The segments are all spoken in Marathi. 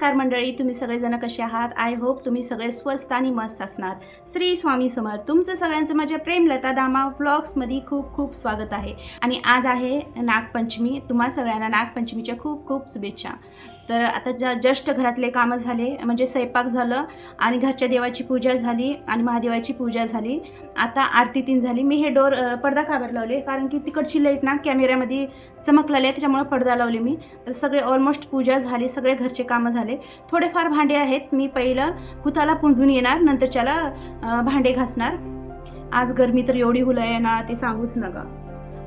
नमस्कार मंडळी, तुम्ही सगळेजण कसे आहात? आय होप तुम्ही सगळे स्वस्त आणि मस्त असणार. श्री स्वामी समर्थ. तुमचं सगळ्यांचं माझ्या प्रेमलता दामा व्लॉग्समध्ये खूप खूप स्वागत आहे. आणि आज आहे नागपंचमी. तुम्हा सगळ्यांना नागपंचमीच्या खूप खूप शुभेच्छा. तर आता जस्ट घरातले कामं झाले, म्हणजे स्वयंपाक झालं आणि घरच्या देवाची पूजा झाली आणि महादेवाची पूजा झाली. आता आरती तीन झाली. मी हे पडदा का बरं लावले, कारण की तिकडची लाईट ना कॅमेऱ्यामध्ये चमकलेली आहे, त्याच्यामुळे पडदा लावले मी. तर सगळे ऑलमोस्ट पूजा झाली, सगळे घरचे कामं झाले. थोडेफार भांडे आहेत, मी पहिलं हुताला पुंजून येणार, नंतरच्याला भांडे घासणार. आज गरमी तर एवढी हुलाय ना, ते सांगूच नका.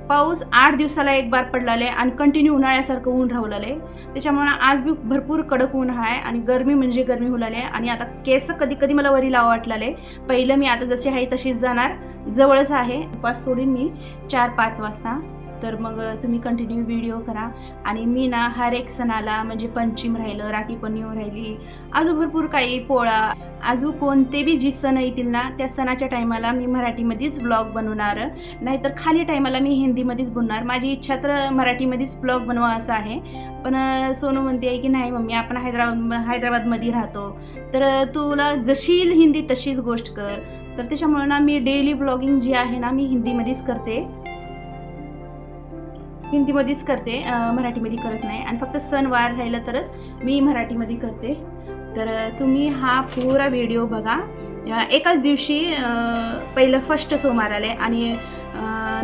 पाऊस 8 दिवसाला एक बार पडलाले आणि कंटिन्यू उन्हाळ्यासारखं ऊन राहवलाले. त्याच्यामुळे आज बी भरपूर कडक ऊन आहे आणि गरमी म्हणजे गरमी हुलाले. आणि आता केस कधी कधी मला वरी लावा वाटलाले. पहिलं मी आता जशी आहे तशीच जाणार, जवळच आहे. उपास सोडून मी 4-5 वाजता. तर मग तुम्ही कंटिन्यू व्हिडिओ करा. आणि मी ना हर एक सणाला, म्हणजे पंचम राहिलं, राखी पौर्णिमा राहिली, अजून भरपूर काही, पोळा, अजून कोणते बी जी सण येतील ना, त्या सणाच्या टायमाला मी मराठीमध्येच ब्लॉग बनवणार, नाहीतर खाली टायमाला मी हिंदीमध्येच बनवणार. माझी इच्छा तर मराठीमध्येच ब्लॉग बनवा असं आहे. पण सोनू म्हणते आहे की नाही मम्मी, आपण हैदराबादमध्ये राहतो, तर तुला जशी हिंदी तशीच गोष्ट कर. तर त्याच्यामुळे ना मी डेली ब्लॉगिंग जी आहे ना, मी हिंदीमध्येच करते, मराठीमध्ये करत नाही. आणि फक्त सणवार राहिलं तरच मी मराठीमध्ये करते. तर तुम्ही हा पुरा व्हिडिओ बघा. एकाच दिवशी पहिलं फर्स्ट सोमवार आले आणि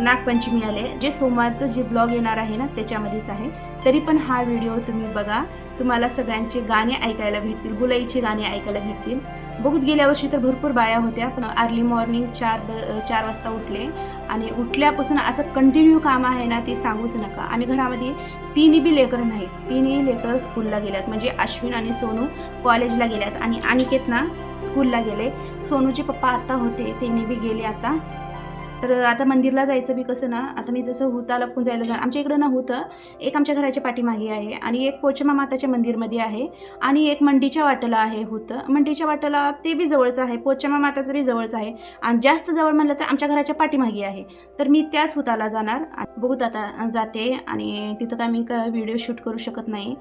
नागपंचमी आले. जे सोमवारचं जे ब्लॉग येणार आहे ना, त्याच्यामध्येच आहे. तरी पण हा व्हिडिओ तुम्ही बघा. तुम्हाला सगळ्यांचे गाणे ऐकायला भेटतील, गुलाईचे गाणे ऐकायला भेटतील. बहुत गेल्या वर्षी तर भरपूर बाया होत्या, पण अर्ली मॉर्निंग 4 वाजता उठले आणि उठल्यापासून असं कंटिन्यू काम आहे ना, ते सांगूच नका. आणि घरामध्ये तिन्ही बी लेकरं नाहीत, तिन्ही लेकरं स्कूलला गेल्यात. म्हणजे अश्विन आणि सोनू कॉलेजला गेल्यात आणि अनिकेत ना स्कूलला गेले. सोनूचे पप्पा आता होते, त्यांनी बी गेले आता. तर आता मंदिरला जायचं बी कसं ना, आता मी जसं हुताला पुंजायला जाणार, आमच्या इकडं ना होतं एक, आमच्या घराच्या पाठीमागे आहे, आणि एक पोचमा माताच्या मंदिरमध्ये आहे, आणि एक मंडीच्या वाटेला आहे होतं. मंडीच्या वाटेला ते बी जवळचं आहे, पोचमा माताचं बी जवळचं आहे, आणि जास्त जवळ म्हणलं तर आमच्या घराच्या पाठीमागे आहे. तर मी त्याच हुताला जाणार. बहुत आता जाते आणि तिथं काय मी व्हिडिओ शूट करू शकत नाही,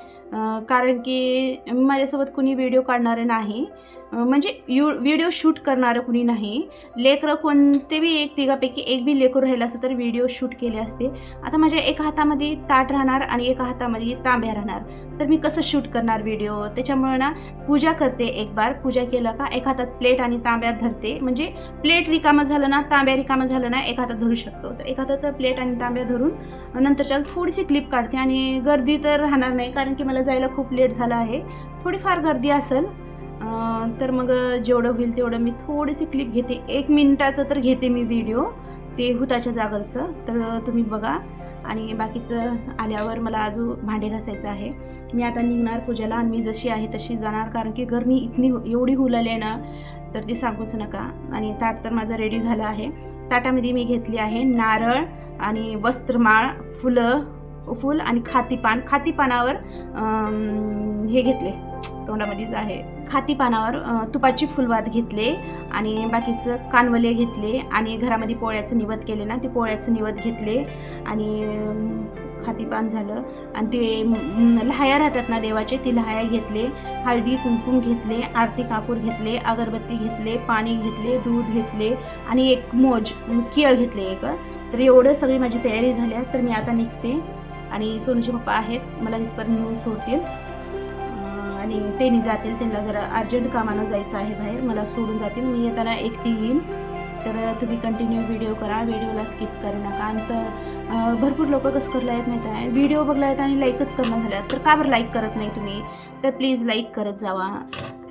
कारण की माझ्यासोबत कुणी व्हिडिओ काढणारे नाही, म्हणजे व्हिडिओ शूट करणारं कुणी नाही. लेकरं कोणते बी एक तिघापैकी एक बी लेकरू राहिलं असतं तर व्हिडिओ शूट केले असते. आता माझ्या एका हातामध्ये ताट राहणार आणि एका हातामध्ये तांब्या राहणार, तर मी कसं शूट करणार व्हिडिओ? त्याच्यामुळे ना पूजा करते. एक बार पूजा केलं का एक हातात प्लेट आणि तांब्यात धरते, म्हणजे प्लेट रिकामं झालं ना, तांब्या रिकामं झालं ना, एक हातात धरू शकतो. तर एक हातात प्लेट आणि तांब्या धरून नंतरच्या थोडीशी क्लिप काढते. आणि गर्दी तर राहणार नाही, कारण की मला जायला खूप लेट झालं आहे. थोडीफार गर्दी असेल तर मग जेवढं होईल तेवढं मी थोडीशी क्लिप घेते. 1 मिनिटाचं तर घेते मी व्हिडिओ, ते हुताच्या जागलचं. तर तुम्ही बघा. आणि बाकीचं आल्यावर मला अजून भांडे घासायचं आहे. मी आता निघणार पूजेला आणि मी जशी आहे तशी जाणार, कारण की गरमी एवढी हुलाली आहे ना, तर ती सांगूच नका. आणि ताट तर माझं रेडी झालं आहे. ताटामध्ये मी घेतली आहे नारळ आणि वस्त्रमाळ, फूल आणि खाती पानावर हे घेतले, तोंडामध्येच आहे, खाती पानावर तुपाची फुलवात घेतले. आणि बाकीचं कानवले घेतले. आणि घरामध्ये पोळ्याचं निवद केले ना, ते पोळ्याचं निवद घेतले. आणि खातीपान झालं. आणि ते लहाया राहतात ना देवाचे, ती लहाया घेतले. हळदी कुंकुम घेतले, आरती कापूर घेतले, अगरबत्ती घेतले, पाणी घेतले, दूध घेतले आणि एक केळ घेतले एक. तर एवढं सगळी माझी तयारी झाली. तर मी आता निघते. आणि सोनूचे पप्पा आहेत, मला इथपर्यंत नेऊन सोडतील आणि त्यांनी जातील. त्यांना जरा अर्जंट कामानं जायचं आहे बाहेर, मला सोडून जातील. मी येताना एकटी येईन. तर तुम्ही कंटिन्यू व्हिडिओ करा, व्हिडिओला स्किप करू नका. आणि तर भरपूर लोक कसं करला आहेत माहीत आहे, व्हिडिओ बघला आहेत आणि लाईकच करणं झाल्यात. तर का बरं लाईक करत नाही तुम्ही? तर प्लीज लाईक करत जावा.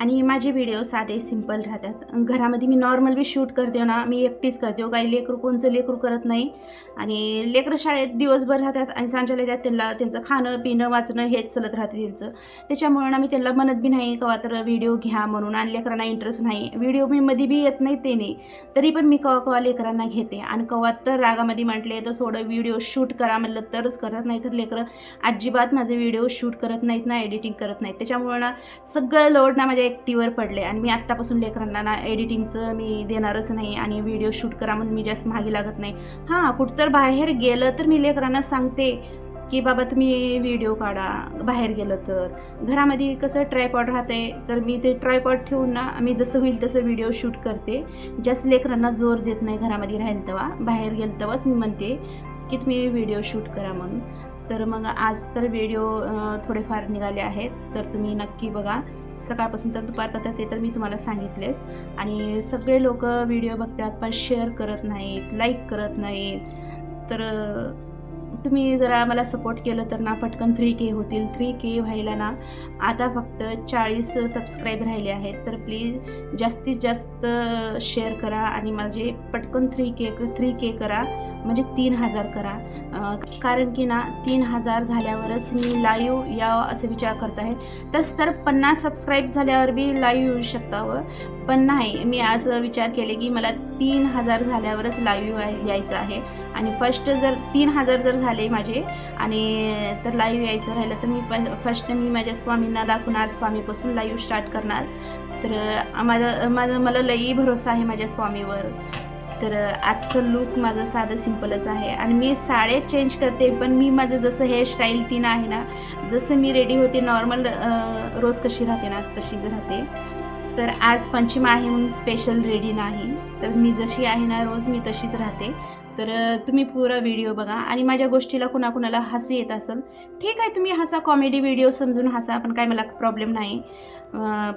आणि माझे व्हिडिओ साधे सिंपल राहतात. घरामध्ये मी नॉर्मल बी शूट करते ना, मी एकटीच करते. काही लेकरू कोणचं लेकरू करत नाही. आणि लेकरं शाळेत दिवसभर राहतात आणि सांच्याला येतात, त्यांचं खाणं पिणं वाचणं हेच चलत राहते त्यांचं. त्याच्यामुळे ना मी त्यांना म्हणत बी नाही कवा तर व्हिडिओ घ्या म्हणून. आणि लेकरांना इंटरेस्ट नाही, व्हिडिओ मी मध्ये बी येत नाही ते नाही. तरी पण मी कवा लेकरांना घेते. आणि कवा तर रागामध्ये म्हटले तर थोडं व्हिडिओ शूट करा म्हणलं तरच करत नाही. तर लेकरं अजिबात माझे व्हिडिओ शूट करत नाहीत ना, एडिटिंग करत नाहीत. त्याच्यामुळे ना सगळं लोड ना माझ्या एकटीवर पडले. आणि मी आत्तापासून लेकरांना ना एडिटिंगचं मी देणारच नाही. आणि व्हिडिओ शूट करा म्हणून मी जास्त मागे लागत नाही. हां, कुठं तर बाहेर गेलं तर मी लेकरांना सांगते की बाबा तुम्ही व्हिडिओ काढा बाहेर गेलं तर. घरामध्ये कसं ट्रायपॉड राहते, तर मी ते ट्रायपॉड ठेवून ना मी जसं होईल तसं व्हिडिओ शूट करते. जास्त लेकरांना जोर देत नाही घरामध्ये राहील तेव्हा, बाहेर गेलं तेव्हाच मी म्हणते की तुम्ही व्हिडिओ शूट करा म्हणून. तर मग आज तर व्हिडिओ थोडेफार निघाले आहेत, तर तुम्ही नक्की बघा. सकाळपासून तर दुपारपर्यंत ते तर मी तुम्हाला सांगितलेच. आणि सगळे लोक व्हिडिओ बघतात पण शेअर करत नाहीत, लाईक करत नाहीत. तर तुम्ही जरा मला सपोर्ट केलं तर ना पटकन 3K होतील. 3K व्हायला ना आता फक्त 40 सबस्क्राईब राहिले आहेत. तर प्लीज जास्तीत जास्त शेअर करा आणि माझे पटकन 3K करा, म्हणजे 3000 करा. कारण की ना 3000 झाल्यावरच मी लाईव्ह यावं असं विचार करत आहे. तसं तर 50 सबस्क्राईब झाल्यावर बी लाईव्ह येऊ शकतावं, पण नाही, मी आज विचार केले की मला 3000 झाल्यावरच लाईव्ह यायचं आहे. आणि फर्स्ट जर 3000 जर झाले माझे आणि तर लाईव्ह यायचं राहिलं तर मी फर्स्ट मी माझ्या स्वामींना दाखवणार, स्वामीपासून लाईव्ह स्टार्ट करणार. तर मला लई भरोसा आहे माझ्या स्वामीवर. तर आजचं लूक माझं साधं सिम्पलच आहे आणि मी साड्या चेंज करते, पण मी माझं जसं हेअरस्टाईल ती नाही ना, जसं मी रेडी होते नॉर्मल रोज कशी राहते ना तशीच राहते. तर आज पंचमी आहे म्हणून स्पेशल रेडी नाही, तर मी जशी आहे ना रोज मी तशीच राहते. तर तुम्ही पुरा व्हिडिओ बघा. आणि माझ्या गोष्टीला कुणाकुणाला हसू येत असेल, ठीक आहे, तुम्ही हसा, कॉमेडी व्हिडिओ समजून हसा, पण काय मला प्रॉब्लेम नाही.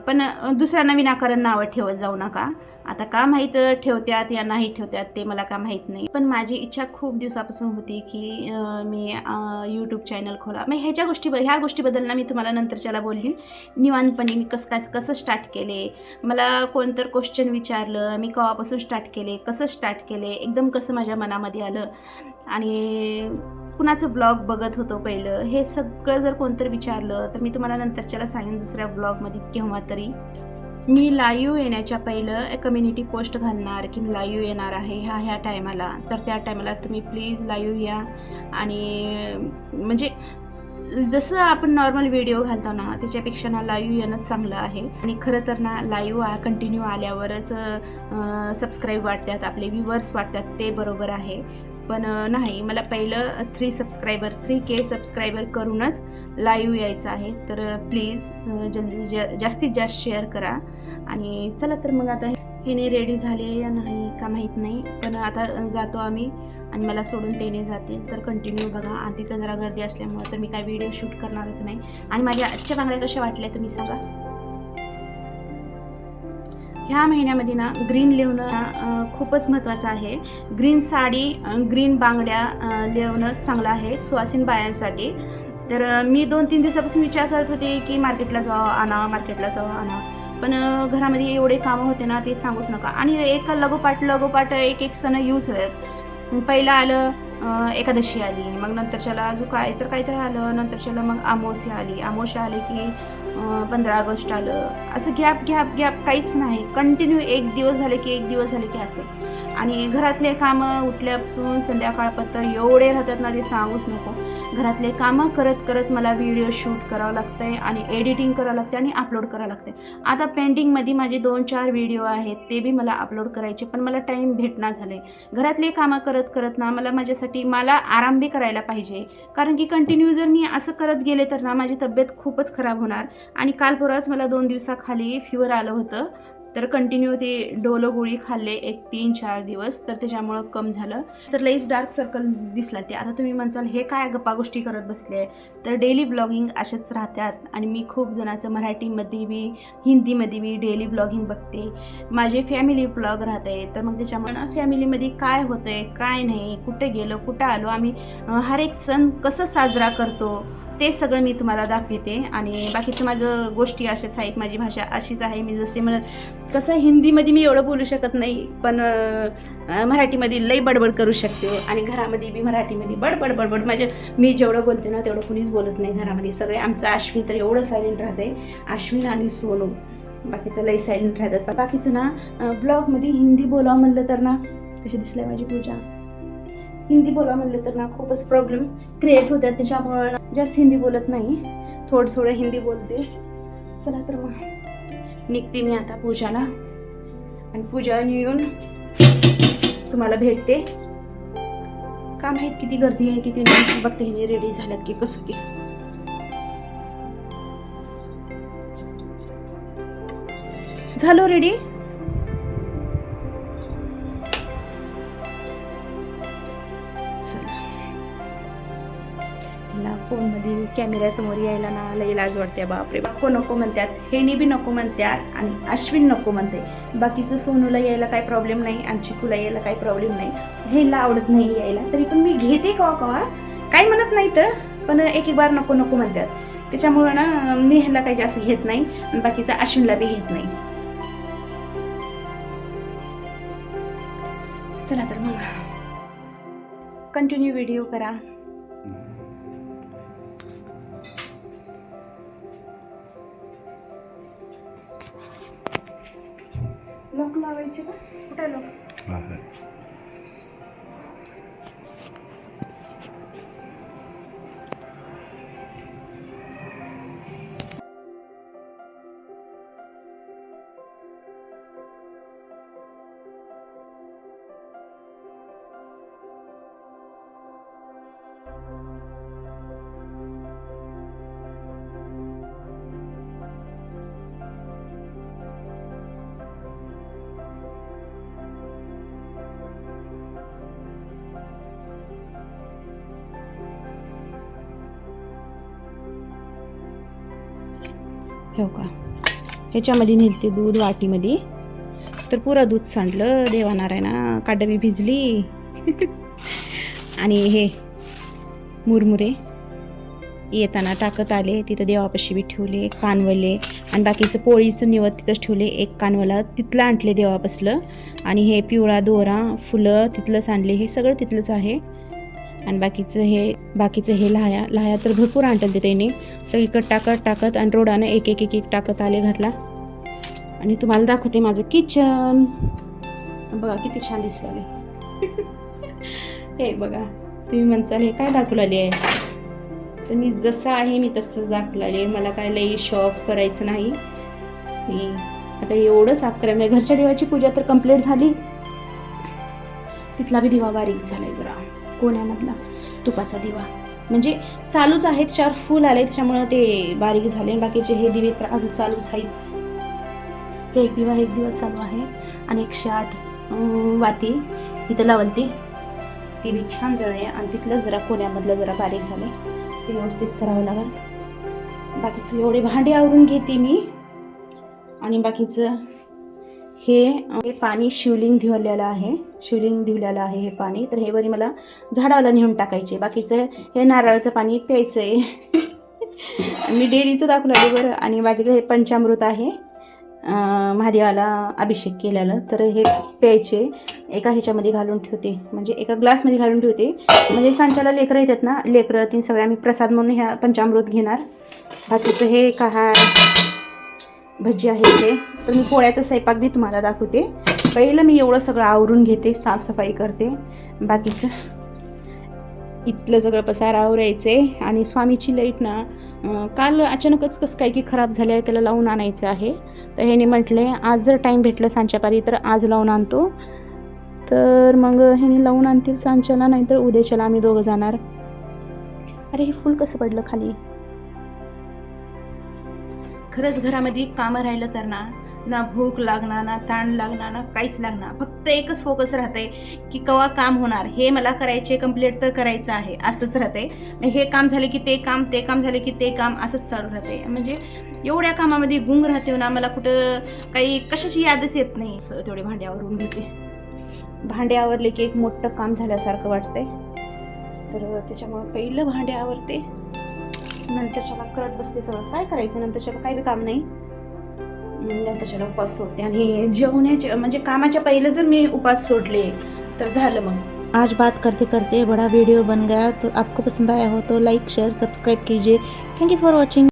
पण दुसऱ्यांना विनाकारण नावं ठेवत जाऊ नका. आता का माहीत ठेवत्यात या नाही ठेवत्यात ते मला का माहीत नाही, पण माझी इच्छा खूप दिवसापासून होती की मी यूट्यूब चॅनल खोला. मग ह्या गोष्टीबद्दल ना मी तुम्हाला नंतरच्याला बोलली निवांतपणे. मी कसं स्टार्ट केले, मला कोणतं क्वेश्चन विचारलं, मी केव्हापासून स्टार्ट केले, कसं स्टार्ट केले, एकदम कसं माझ्या मनामध्ये आलं आणि कुणाचं ब्लॉग बघत होतो पहिलं, हे सगळं जर कोणतं विचारलं तर मी तुम्हाला नंतरच्याला सांगेन दुसऱ्या ब्लॉगमध्ये केव्हा तरी. मी लाईव्ह येण्याच्या पहिलं कम्युनिटी पोस्ट घालणार की मी लाईव्ह येणार आहे ह्या टायमाला. तर त्या टायमाला तुम्ही प्लीज लाईव्ह या. आणि म्हणजे जसं आपण नॉर्मल व्हिडिओ घालतो ना त्याच्यापेक्षा ना लाईव्ह येणंच चांगलं आहे. आणि खरं तर ना लाईव्ह कंटिन्यू आल्यावरच सबस्क्राईब वाढतात, आपले व्ह्यूवर्स वाढतात, ते बरोबर आहे. पण नाही, मला पहिलं 3K सबस्क्रायबर करूनच लाईव्ह यायचं आहे. तर प्लीज जास्तीत जास्त शेअर करा. आणि चला तर मग आता हेने रेडी झाले या नाही का माहीत नाही, पण आता जातो आम्ही आणि मला सोडून तेने जातील. तर कंटिन्यू बघा. आणि तिथं जरा गर्दी असल्यामुळे तर मी काय व्हिडिओ शूट करणारच नाही. आणि माझ्या आजच्या बांगड्या कशा वाटल्या तुम्ही सांगा. ह्या महिन्यामध्ये ना ग्रीन लिहणं खूपच महत्त्वाचं आहे. ग्रीन साडी, ग्रीन बांगड्या लिहणं चांगलं आहे सुवासिन बायांसाठी. तर मी 2-3 दिवसापासून विचार करत होते की मार्केटला जावं आणा, पण घरामध्ये एवढे कामं होते ना ते सांगूच नका. आणि एका लगोपाठ एक सण यूज आहेत. पहिलं आलं एकादशी आली, मग नंतरच्याला अजून काहीतरी आलं, नंतरच्याला मग अमावस्या आली की 15 ऑगस्ट आलं. असं गॅप काहीच नाही. कंटिन्यू एक दिवस झाले की असं. आणि घरातले कामं उठल्यापासून संध्याकाळपर्यंत एवढे राहतात ना ते सांगूच नको. घरातले कामं करत मला व्हिडिओ शूट करावं लागतं आहे आणि एडिटिंग करावं लागते आणि अपलोड करावं लागते. आता पेंडिंगमध्ये माझे 2-4 व्हिडिओ आहेत, ते बी मला अपलोड करायचे, पण मला टाईम भेटणार झाले. घरातले कामं करत ना मला आराम बी करायला पाहिजे. कारण की कंटिन्यू जर मी असं करत गेले तर ना माझी तब्येत खूपच खराब होणार. आणि काल परवाच मला 2 दिवसाखाली फिवर आलं होतं. तर कंटिन्यू ते डोलो गोळी खाल्ले एक 3-4 दिवस, तर त्याच्यामुळं कम झालं. तर लईच डार्क सर्कल दिसला ते. आता तुम्ही म्हणसाल हे काय गप्पा गोष्टी करत बसले, तर डेली ब्लॉगिंग असेच राहतात. आणि मी खूप जणांचं मराठीमध्ये बी हिंदीमध्ये बी डेली ब्लॉगिंग बघते. माझे फॅमिली ब्लॉग राहते, तर मग त्याच्यामुळे फॅमिलीमध्ये काय होतं आहे काय नाही, कुठे गेलो कुठं आलो, आम्ही हर एक सण कसं साजरा करतो ते सगळं मी तुम्हाला दाखवते. आणि बाकीचं माझं गोष्टी अशाच आहेत, माझी भाषा अशीच आहे. मी जसे म्हणत कसं हिंदीमध्ये मी एवढं बोलू शकत नाही, पण मराठीमध्ये लई बडबड करू शकते. आणि घरामध्ये बी मराठीमध्ये बडबड मी जेवढं बोलते ना तेवढं कुणीच बोलत नाही घरामध्ये. सगळे आमचं अश्विन तर एवढं सायलेंट राहते, अश्विन आणि सोनू, बाकीचं लई सायलेंट राहतात. बाकीचं ना ब्लॉगमध्ये हिंदी बोलावं म्हणलं तर ना कशी दिसलं माझी पूजा, हिंदी बोला म्हणलं तर ना खूपच प्रॉब्लेम क्रिएट होतात. त्याच्यामुळं जास्त हिंदी बोलत नाही, थोडं हिंदी बोलते. चला तर मग निघते मी आता पूजाला. आणि पूजा येऊन तुम्हाला भेटते. का माहीत किती गर्दी आहे किती नाही. बघते हे रेडी झाल्यात की कसं की. झालो रेडी. फोनमध्ये कॅमेऱ्यासमोर यायला ना लई लाज वाटते. बापरे बाप्पो नको म्हणतात, हेनी बी नको म्हणतात आणि अश्विन नको म्हणते. बाकीचं सोनूला यायला काही प्रॉब्लेम नाही आणि चिकूला यायला काही प्रॉब्लेम नाही. हेला आवडत नाही यायला, तरी पण मी घेते कवा कवा, काही म्हणत नाही तर, पण एक बार नको नको म्हणतात. त्याच्यामुळं ना मी ह्याला काही जास्त घेत नाही आणि बाकीचं अश्विनला बी घेत नाही. चला तर मग कंटिन्यू व्हिडिओ करा. लॉक लावायचे का? कुठे लॉक? हो का, ह्याच्यामध्ये नेलते दूध वाटीमध्ये, तर पुरं दूध सांडलं. देवानारायणा काडबी भिजली. आणि हे मुरमुरे येताना टाकत आले. तिथं देवापाशी बी ठेवले, कानवले आणि बाकीचं पोळीचं निवत तिथंच ठेवले. एक कानवला तिथलं आणले देवापासलं आणि हे पिवळा दोरा फुलं तिथलंच आणले. हे सगळं तिथलंच आहे. आणि बाकीचं हे लाह्या तर भरपूर आणतात ते त्याने. सगळीकडे टाकत आणि रोडानं एक एक एक एक टाकत आले घरला. आणि तुम्हाला दाखवते माझं किचन. बघा किती छान दिसलं. हे बघा, तुम्ही म्हणसाल हे काय दाखवलेली आहे, तर मी जसं आहे मी तसंच दाखवलेली आहे. मला काय लई शॉप करायचं नाही. मी आता एवढं साफ करायला म्हणजे घरच्या देवाची पूजा तर कंप्लीट झाली. तिथला बी दिवा बारीक झालाय जरा, कोण्यामधला तुपाचा दिवा म्हणजे चालूच आहे. त्याच्यावर फुल आले त्याच्यामुळं ते बारीक झाले. बाकीचे हे दिवे तर अजून चालूच आहेत. एक दिवा चालू आहे आणि 108 वाती इथं लावलती, ती बी छान जळले. आणि तिथलं जरा कोण्यामधलं जरा बारीक झाले, ते व्यवस्थित करावं लागेल. बाकीचं एवढे भांडे आवरून घेते मी. आणि बाकीचं हे पाणी शिवलिंग धुवलेलं आहे हे पाणी. तर हे वरी मला झाडाला नेऊन टाकायचे. बाकीचं हे नारळाचं पाणी प्यायचं आहे. मी डेलीचं दाखवलं बरं. आणि बाकीचं हे पंचामृत आहे, महादेवाला अभिषेक केलेलं. तर हे प्यायचे. एका ह्याच्यामध्ये घालून ठेवते, म्हणजे एका ग्लासमध्ये घालून ठेवते. म्हणजे सांच्याला लेकरं येतात ना, लेकरं तीन सगळ्या मी प्रसाद म्हणून ह्या पंचामृत घेणार. बाकीचं हे काय भजी आहे ते. तर मी पोळ्याचा स्वयंपाक बी तुम्हाला दाखवते. पहिलं मी एवढं सगळं आवरून घेते, साफसफाई करते. बाकीचं इथलं सगळं पसार आवरायचे. आणि स्वामीची लाईट ना काल अचानकच कसं काय की खराब झालं आहे, त्याला लावून आणायचं आहे. तर ह्याने म्हटले आज जर टाईम भेटलं सांच्यापारी तर आज लावून आणतो. तर मग ह्याने लावून आणतील सांच्याला, नाहीतर उद्याच्याला आम्ही दोघं जाणार. अरे हे फुल कसं पडलं खाली. खरंच घरामध्ये कामं राहिलं तर ना भूक लागणार, ना ताण लागणार, ना काहीच लागणार. फक्त एकच फोकस राहतंय की केव्हा काम होणार, हे मला करायचे, कंप्लीट तर करायचं आहे, असंच राहते. हे काम झाले की ते काम, ते काम झाले की ते काम, असंच चालू राहते. म्हणजे एवढ्या कामामध्ये गुंग राहते ना, मला कुठं काही कशाची यादच येत नाही. तेवढे भांडे आवरून घेते. भांडे आवरले की एक मोठं काम झाल्यासारखं वाटतंय. तर त्याच्यामुळे पहिलं भांडे आवरते, नंतरच्याला करत बसते सगळं. काय करायचं नंतरच्याला, काही बी काम नाही. नंतरच्याला उपास सोडते. आणि जेवण्याचे म्हणजे कामाच्या पहिलं जर मी उपास सोडले तर झालं. मग आज बात करते करते बड़ा वीडियो बन गया. तो आपको पसंद आया हो तो लाइक शेयर सब्सक्राइब कीजिए. Thank you for watching.